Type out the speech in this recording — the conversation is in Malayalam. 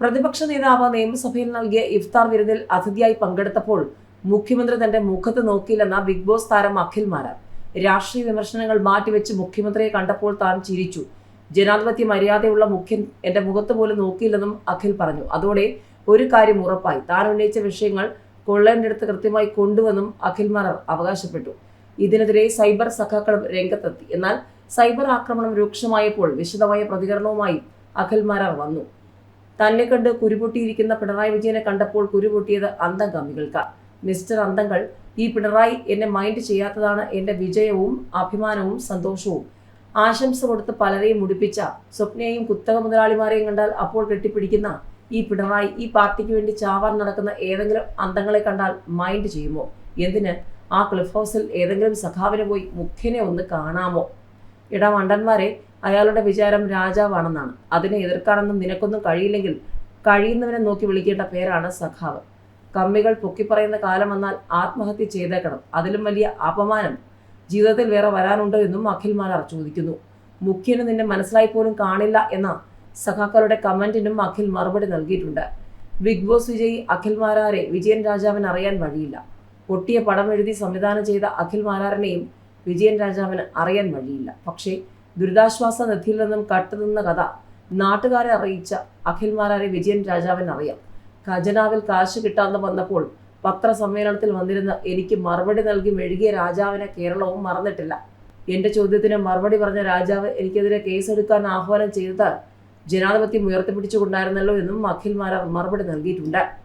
പ്രതിപക്ഷ നേതാവ് നിയമസഭയിൽ നൽകിയ ഇഫ്താർ വിരുന്നിൽ അതിഥിയായി പങ്കെടുത്തപ്പോൾ മുഖ്യമന്ത്രി തന്റെ മുഖത്ത് നോക്കിയില്ലെന്ന ബിഗ് ബോസ് താരം അഖിൽ മാരാർ. രാഷ്ട്രീയ വിമർശനങ്ങൾ മാറ്റിവെച്ച് മുഖ്യമന്ത്രിയെ കണ്ടപ്പോൾ താൻ ചിരിച്ചു. ജനാധിപത്യ മര്യാദയുള്ള മുഖ്യൻ എന്റെ മുഖത്ത് പോലും നോക്കിയില്ലെന്നും അഖിൽ പറഞ്ഞു. അതോടെ ഒരു കാര്യം ഉറപ്പായി, താൻ ഉന്നയിച്ച വിഷയങ്ങൾ കൊള്ളേണ്ടടുത്ത് കൃത്യമായി കൊണ്ടുവന്നും അഖിൽ മാരാർ അവകാശപ്പെട്ടു. ഇതിനെതിരെ സൈബർ സഖാക്കളും രംഗത്തെത്തി. എന്നാൽ സൈബർ ആക്രമണം രൂക്ഷമായപ്പോൾ വിശദമായ പ്രതികരണവുമായി അഖിൽ മാരാർ വന്നു. തന്നെ കണ്ട് കുരുപൊട്ടിയിരിക്കുന്ന പിണറായി വിജയനെ കണ്ടപ്പോൾ കുരുപൊട്ടിയത് അന്തംഗമികൾക്ക്. മിസ്റ്റർ അന്തങ്ങൾ, ഈ പിണറായി എന്നെ മൈൻഡ് ചെയ്യാത്തതാണ് എന്റെ വിജയവും അഭിമാനവും സന്തോഷവും. ആശംസ കൊടുത്ത് പലരെയും മുടിപ്പിച്ച സ്വപ്നയെയും കുത്തക മുതലാളിമാരെയും കണ്ടാൽ അപ്പോൾ കെട്ടിപ്പിടിക്കുന്ന ഈ പിണറായി ഈ പാർട്ടിക്ക് വേണ്ടി ചാവാൻ നടക്കുന്ന ഏതെങ്കിലും അന്തങ്ങളെ കണ്ടാൽ മൈൻഡ് ചെയ്യുമോ? എന്തിന് ആ ക്ലിഫ് ഹൗസിൽ ഏതെങ്കിലും സഖാവിനെ പോയി മുഖ്യനെ ഒന്ന് കാണാമോ? മണ്ടന്മാരെ, അയാളുടെ വിചാരം രാജാവാണെന്നാണ്. അതിനെ എതിർക്കാനൊന്നും നിനക്കൊന്നും കഴിയില്ലെങ്കിൽ കഴിയുന്നവനെ നോക്കി വിളിക്കേണ്ട പേരാണ് സഖാവ്. കമ്മികൾ പൊക്കിപ്പറയുന്ന കാലം വന്നാൽ ആത്മഹത്യ ചെയ്തേക്കണം. അതിലും വലിയ അപമാനം ജീവിതത്തിൽ വേറെ വരാനുണ്ടോ എന്നും അഖിൽ മാരാർ ചോദിക്കുന്നു. മുഖ്യന് നിന്നെ മനസ്സിലായി പോലും കാണില്ല എന്ന സഖാക്കളുടെ കമന്റിനും അഖിൽ മറുപടി നൽകിയിട്ടുണ്ട്. ബിഗ് ബോസ് വിജയി അഖിൽ മാരാരെ വിജയൻ രാജാവിന് അറിയാൻ വഴിയില്ല. പൊട്ടിയ പടം എഴുതി സംവിധാനം ചെയ്ത അഖിൽ മാരാറിനെയും വിജയൻ രാജാവിന് അറിയാൻ വഴിയില്ല. പക്ഷേ ദുരിതാശ്വാസ നിധിയിൽ നിന്നും കട്ടുനിന്ന കഥ നാട്ടുകാരെ അറിയിച്ച അഖിൽ മാരാരെ വിജയൻ രാജാവിന് അറിയാം. ഖജനാവിൽ കാശ് കിട്ടാതെ വന്നപ്പോൾ പത്രസമ്മേളനത്തിൽ വന്നിരുന്ന് എനിക്ക് മറുപടി നൽകി മെഴുകിയ രാജാവിനെ കേരളവും മറന്നിട്ടില്ല. എന്റെ ചോദ്യത്തിന് മറുപടി പറഞ്ഞ രാജാവ് എനിക്കെതിരെ കേസെടുക്കാൻ ആഹ്വാനം ചെയ്തത് ജനാധിപത്യം ഉയർത്തിപ്പിടിച്ചുകൊണ്ടായിരുന്നല്ലോ എന്നും അഖിൽ മാരാർ മറുപടി നൽകിയിട്ടുണ്ട്.